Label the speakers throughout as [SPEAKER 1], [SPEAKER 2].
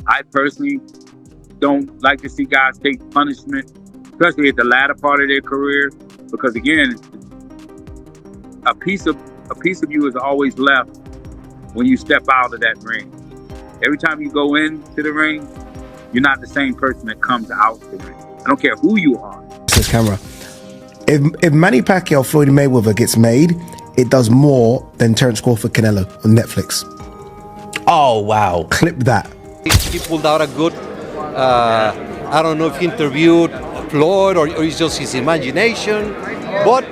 [SPEAKER 1] I personally don't like to see guys take punishment, especially at the latter part of their career, because again, a piece of you is always left when you step out of that ring. Every time you go into the ring, you're not the same person that comes out the ring. I don't care who you are.
[SPEAKER 2] This camera. If Manny Pacquiao Floyd Mayweather gets made, it does more than Terence Crawford Canelo on Netflix.
[SPEAKER 3] Oh wow!
[SPEAKER 2] Clip that.
[SPEAKER 3] He pulled out a good. I don't know if he interviewed Floyd or it's just his imagination, but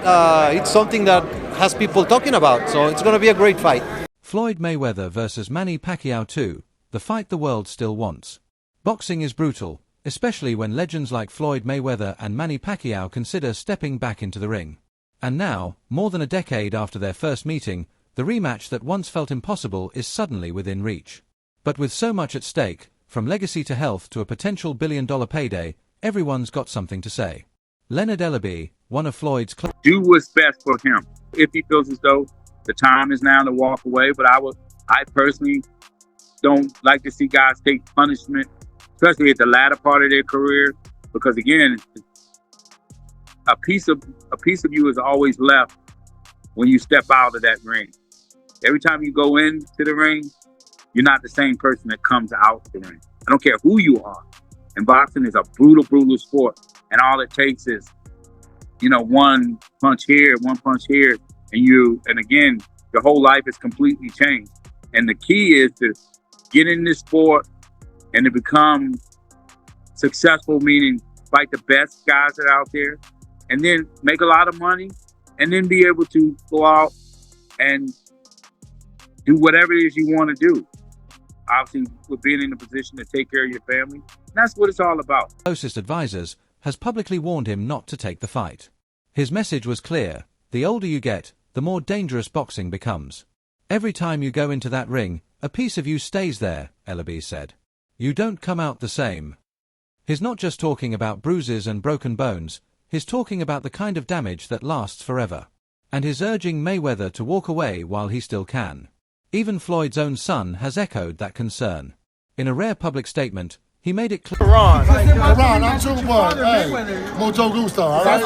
[SPEAKER 3] it's something that has people talking about. So it's going to be a great fight.
[SPEAKER 4] Floyd Mayweather versus Manny Pacquiao 2, the fight the world still wants. Boxing is brutal, especially when legends like Floyd Mayweather and Manny Pacquiao consider stepping back into the ring. And now, more than a decade after their first meeting, the rematch that once felt impossible is suddenly within reach. But with so much at stake, from legacy to health to a potential billion-dollar payday, everyone's got something to say. Leonard Ellerbe, one of Floyd's
[SPEAKER 1] do what's best for him. If he feels as though the time is now to walk away, but I personally don't like to see guys take punishment, especially at the latter part of their career, because again, a piece of you is always left when you step out of that ring. Every time you go into the ring, you're not the same person that comes out the ring. I don't care who you are. And boxing is a brutal, brutal sport. And all it takes is, one punch here, and again, your whole life is completely changed. And the key is to get in this sport and to become successful, meaning fight the best guys that are out there, and then make a lot of money, and then be able to go out and do whatever it is you want to do. Obviously, with being in a position to take care of your family, that's what it's all about.
[SPEAKER 4] Closest advisors has publicly warned him not to take the fight. His message was clear: the older you get, the more dangerous boxing becomes. Every time you go into that ring, a piece of you stays there, Ellerbe said. You don't come out the same. He's not just talking about bruises and broken bones, he's talking about the kind of damage that lasts forever. And he's urging Mayweather to walk away while he still can. Even Floyd's own son has echoed that concern. In a rare public statement, he made it clear.
[SPEAKER 5] Ron, I'm too much. Hey, mucho gusto, all right?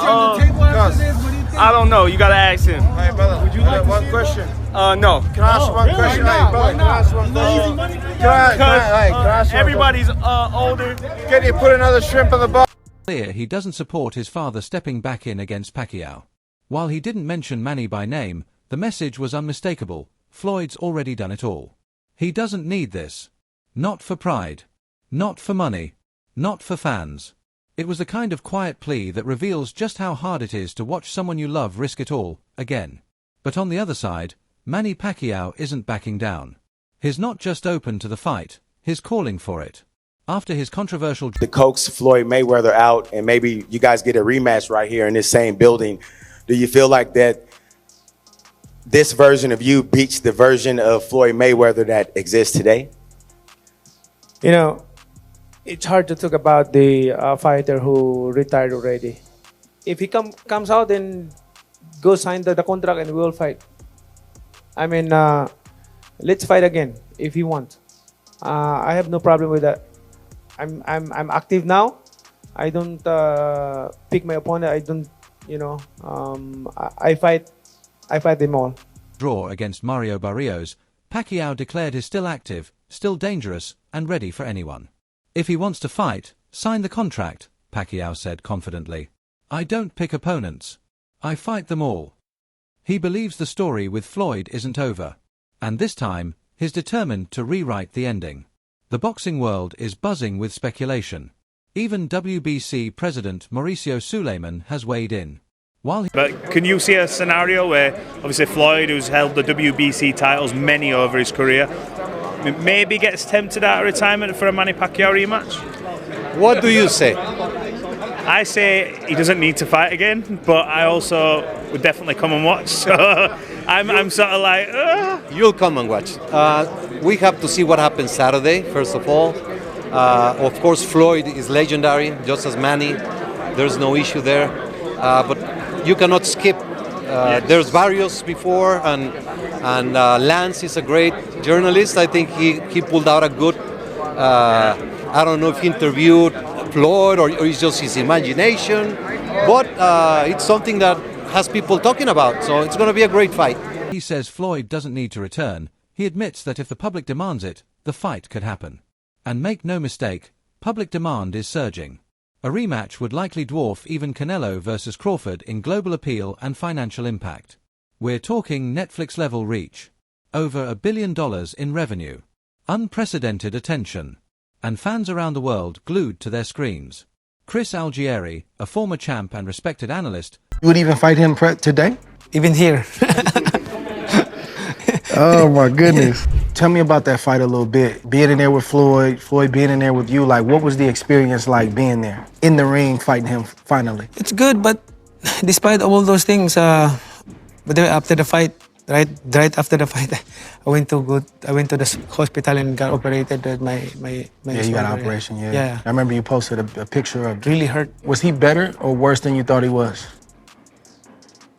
[SPEAKER 6] I don't know. You gotta ask him.
[SPEAKER 5] Hey, brother, would you like one question?
[SPEAKER 6] No.
[SPEAKER 5] Can I ask one question? Hey, brother, can I ask one question? Can I ask one
[SPEAKER 6] everybody's older.
[SPEAKER 5] Can you put another shrimp on the boat?
[SPEAKER 4] Clear he doesn't support his father stepping back in against Pacquiao. While he didn't mention Manny by name, the message was unmistakable: Floyd's already done it all. He doesn't need this. Not for pride. Not for money. Not for fans. It was the kind of quiet plea that reveals just how hard it is to watch someone you love risk it all, again. But on the other side, Manny Pacquiao isn't backing down. He's not just open to the fight, he's calling for it. After his controversial...
[SPEAKER 7] To coax Floyd Mayweather out and maybe you guys get a rematch right here in this same building, do you feel like that this version of you beats the version of Floyd Mayweather that exists today?
[SPEAKER 8] It's hard to talk about the fighter who retired already. If he comes out and go sign the contract and we'll fight. I mean, let's fight again if he wants. I have no problem with that. I'm active now. I don't pick my opponent. I don't, I fight them all.
[SPEAKER 4] Draw against Mario Barrios, Pacquiao declared he's still active, still dangerous, and ready for anyone. If he wants to fight, sign the contract, Pacquiao said confidently. I don't pick opponents. I fight them all. He believes the story with Floyd isn't over. And this time, he's determined to rewrite the ending. The boxing world is buzzing with speculation. Even WBC President Mauricio Suleiman has weighed in.
[SPEAKER 6] But can you see a scenario where, obviously, Floyd, who's held the WBC titles many over his career, maybe gets tempted out of retirement for a Manny Pacquiao rematch?
[SPEAKER 3] What do you say?
[SPEAKER 6] I say he doesn't need to fight again, but I also would definitely come and watch. So I'm sort of like,
[SPEAKER 3] You'll come and watch. We have to see what happens Saturday, first of all. Of course, Floyd is legendary, just as Manny. There's no issue there. But you cannot skip. There's Barrios before, and Lance is a great journalist. I think he pulled out a good I don't know if he interviewed Floyd or it's just his imagination, but it's something that has people talking about, so it's going to be a great fight.
[SPEAKER 4] He says Floyd doesn't need to return. He admits that if the public demands it, the fight could happen. And make no mistake, public demand is surging. A rematch would likely dwarf even Canelo versus Crawford in global appeal and financial impact. We're talking Netflix-level reach. Over $1 billion in revenue. Unprecedented attention. And fans around the world glued to their screens. Chris Algieri, a former champ and respected analyst.
[SPEAKER 2] You would even fight him today?
[SPEAKER 8] Even here.
[SPEAKER 2] Oh my goodness. Tell me about that fight a little bit. Being in there with Floyd being in there with you, like what was the experience like being there? In the ring, fighting him finally?
[SPEAKER 8] It's good, but despite all those things, but then after the fight, right after the fight, I went to the hospital and got operated. My
[SPEAKER 2] Yeah, you got an operation, yeah.
[SPEAKER 8] Yeah.
[SPEAKER 2] I remember you posted a picture of...
[SPEAKER 8] Really hurt.
[SPEAKER 2] Was he better or worse than you thought he was?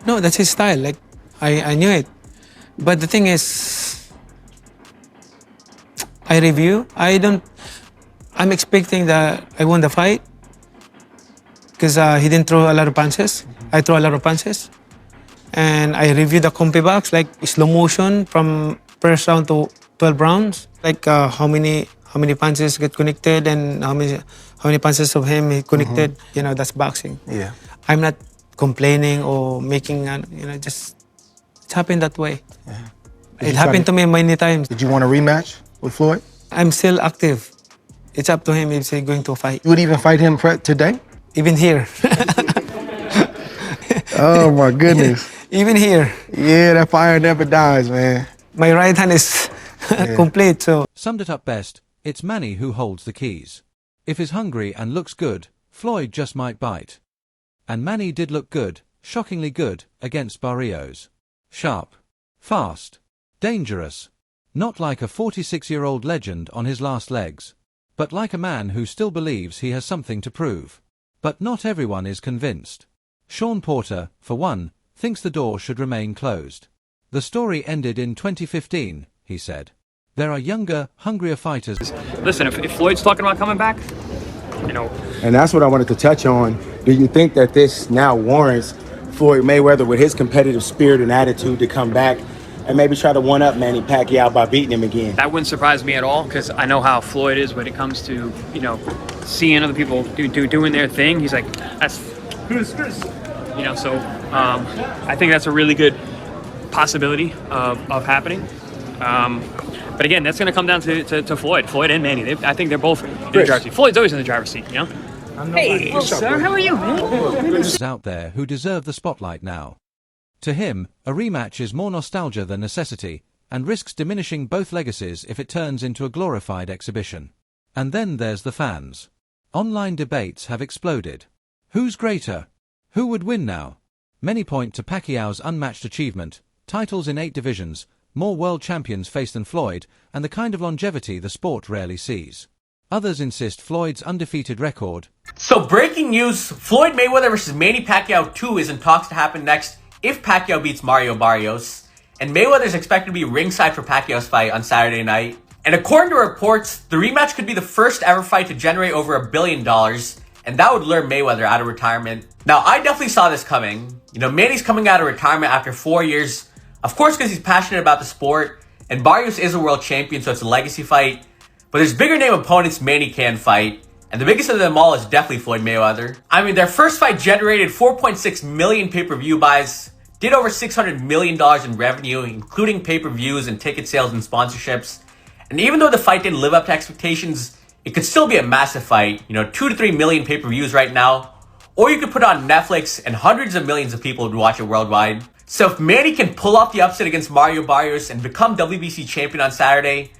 [SPEAKER 8] No, that's his style. Like, I knew it. But the thing is, I'm expecting that I won the fight because he didn't throw a lot of punches. I throw a lot of punches. And I reviewed the compy box, like slow motion from first round to 12 rounds. Like how many punches get connected and how many punches of him he connected. You know, that's boxing.
[SPEAKER 2] Yeah.
[SPEAKER 8] I'm not complaining or making, just it happened that way.
[SPEAKER 2] Yeah.
[SPEAKER 8] It happened to me many times.
[SPEAKER 2] Did you want a rematch with Floyd?
[SPEAKER 8] I'm still active. It's up to him if he's going to fight.
[SPEAKER 2] You would even fight him today?
[SPEAKER 8] Even here.
[SPEAKER 2] Oh my goodness.
[SPEAKER 8] Even here.
[SPEAKER 2] Yeah, that fire never dies, man.
[SPEAKER 8] My right hand is complete, so.
[SPEAKER 4] Summed it up best, it's Manny who holds the keys. If he's hungry and looks good, Floyd just might bite. And Manny did look good, shockingly good, against Barrios. Sharp. Fast. Dangerous. Not like a 46-year-old legend on his last legs, but like a man who still believes he has something to prove. But not everyone is convinced. Sean Porter, for one, thinks the door should remain closed. The story ended in 2015, he said. There are younger, hungrier fighters.
[SPEAKER 9] Listen, if Floyd's talking about coming back, you know.
[SPEAKER 7] And that's what I wanted to touch on. Do you think that this now warrants Floyd Mayweather with his competitive spirit and attitude to come back and maybe try to one-up Manny Pacquiao by beating him again?
[SPEAKER 9] That wouldn't surprise me at all because I know how Floyd is when it comes to, seeing other people doing their thing. He's like, that's Chris. So I think that's a really good possibility of happening. But again, that's going to come down to Floyd and Manny. I think they're both in the driver's seat. Floyd's always in the driver's seat, Hey, sir, how are you, man?
[SPEAKER 4] Out there who deserve the spotlight now. To him, a rematch is more nostalgia than necessity, and risks diminishing both legacies if it turns into a glorified exhibition. And then there's the fans. Online debates have exploded. Who's greater? Who would win now? Many point to Pacquiao's unmatched achievement, titles in 8 divisions, more world champions faced than Floyd, and the kind of longevity the sport rarely sees. Others insist Floyd's undefeated record.
[SPEAKER 10] So breaking news, Floyd Mayweather versus Manny Pacquiao 2 is in talks to happen next if Pacquiao beats Mario Barrios. And Mayweather is expected to be ringside for Pacquiao's fight on Saturday night. And according to reports, the rematch could be the first ever fight to generate over $1 billion. And that would lure Mayweather out of retirement. Now, I definitely saw this coming. Manny's coming out of retirement after 4 years. Of course, because he's passionate about the sport. And Barrios is a world champion, so it's a legacy fight. But there's bigger name opponents Manny can fight. And the biggest of them all is definitely Floyd Mayweather. I mean, their first fight generated 4.6 million pay-per-view buys. Did over $600 million in revenue, including pay-per-views and ticket sales and sponsorships. And even though the fight didn't live up to expectations, it could still be a massive fight. 2 to 3 million pay-per-views right now. Or you could put it on Netflix and hundreds of millions of people would watch it worldwide. So if Manny can pull off the upset against Mario Barrios and become WBC champion on Saturday,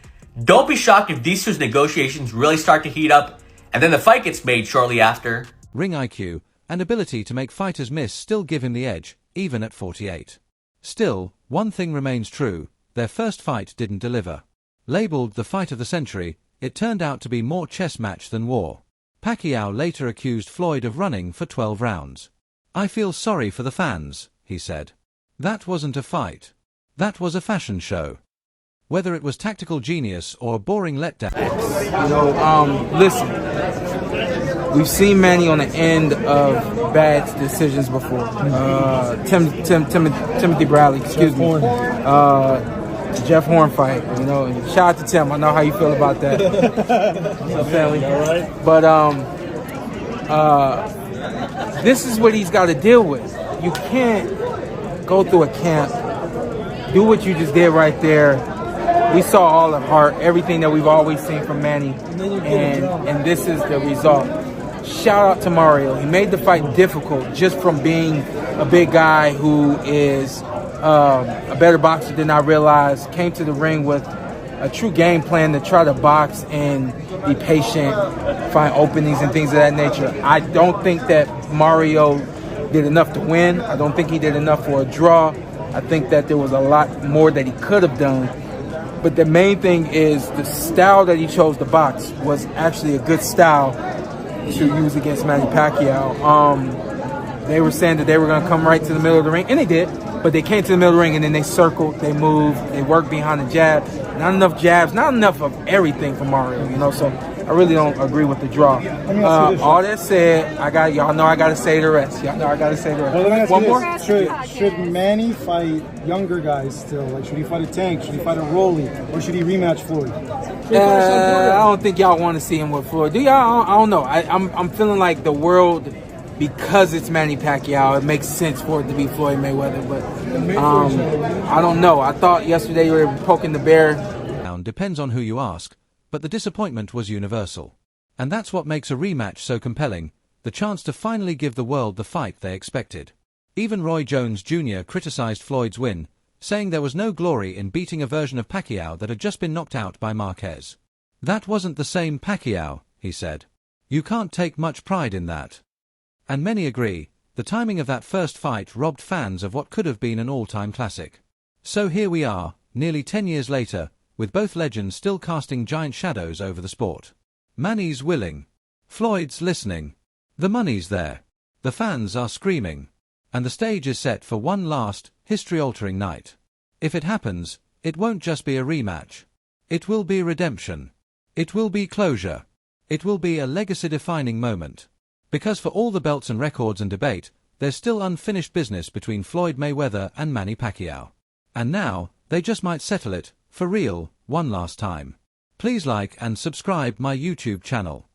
[SPEAKER 10] don't be shocked if these two's negotiations really start to heat up and then the fight gets made shortly after.
[SPEAKER 4] Ring IQ and ability to make fighters miss still give him the edge, even at 48. Still, one thing remains true, their first fight didn't deliver. Labeled the fight of the century, it turned out to be more chess match than war. Pacquiao later accused Floyd of running for 12 rounds. I feel sorry for the fans, he said. That wasn't a fight. That was a fashion show. whether it was tactical genius or a boring letdown.
[SPEAKER 11] Listen, we've seen Manny on the end of bad decisions before. Timothy Bradley, excuse me. Jeff Horn fight, and shout out to Tim. I know how you feel about that. Family. But this is what he's got to deal with. You can't go through a camp, do what you just did right there. We saw all the heart, everything that we've always seen from Manny, and this is the result. Shout out to Mario. He made the fight difficult just from being a big guy who is a better boxer than I realized. Came to the ring with a true game plan to try to box and be patient, find openings and things of that nature. I don't think that Mario did enough to win. I don't think he did enough for a draw. I think that there was a lot more that he could have done. But the main thing is the style that he chose to box was actually a good style to use against Manny Pacquiao. They were saying that they were going to come right to the middle of the ring, and they did. But they came to the middle of the ring, and then they circled, they moved, they worked behind the jab. Not enough jabs, not enough of everything for Mario, So I really don't agree with the draw. All that said, y'all know I got to say the rest. Y'all know I got to say the rest.
[SPEAKER 5] Well,
[SPEAKER 11] One more?
[SPEAKER 5] Should Manny fight younger guys still? Like, should he fight a Tank? Should he fight a Rolly? Or should he rematch Floyd?
[SPEAKER 11] I don't think y'all want to see him with Floyd. Do y'all? I don't know. I'm feeling like the world, because it's Manny Pacquiao, it makes sense for it to be Floyd Mayweather. But I don't know. I thought yesterday you were poking the bear.
[SPEAKER 4] Depends on who you ask, but the disappointment was universal. And that's what makes a rematch so compelling, the chance to finally give the world the fight they expected. Even Roy Jones Jr. criticized Floyd's win, saying there was no glory in beating a version of Pacquiao that had just been knocked out by Marquez. That wasn't the same Pacquiao, he said. You can't take much pride in that. And many agree, the timing of that first fight robbed fans of what could have been an all-time classic. So here we are, nearly 10 years later, with both legends still casting giant shadows over the sport. Manny's willing. Floyd's listening. The money's there. The fans are screaming. And the stage is set for one last, history-altering night. If it happens, it won't just be a rematch. It will be redemption. It will be closure. It will be a legacy-defining moment. Because for all the belts and records and debate, there's still unfinished business between Floyd Mayweather and Manny Pacquiao. And now, they just might settle it, for real, one last time. Please like and subscribe my YouTube channel.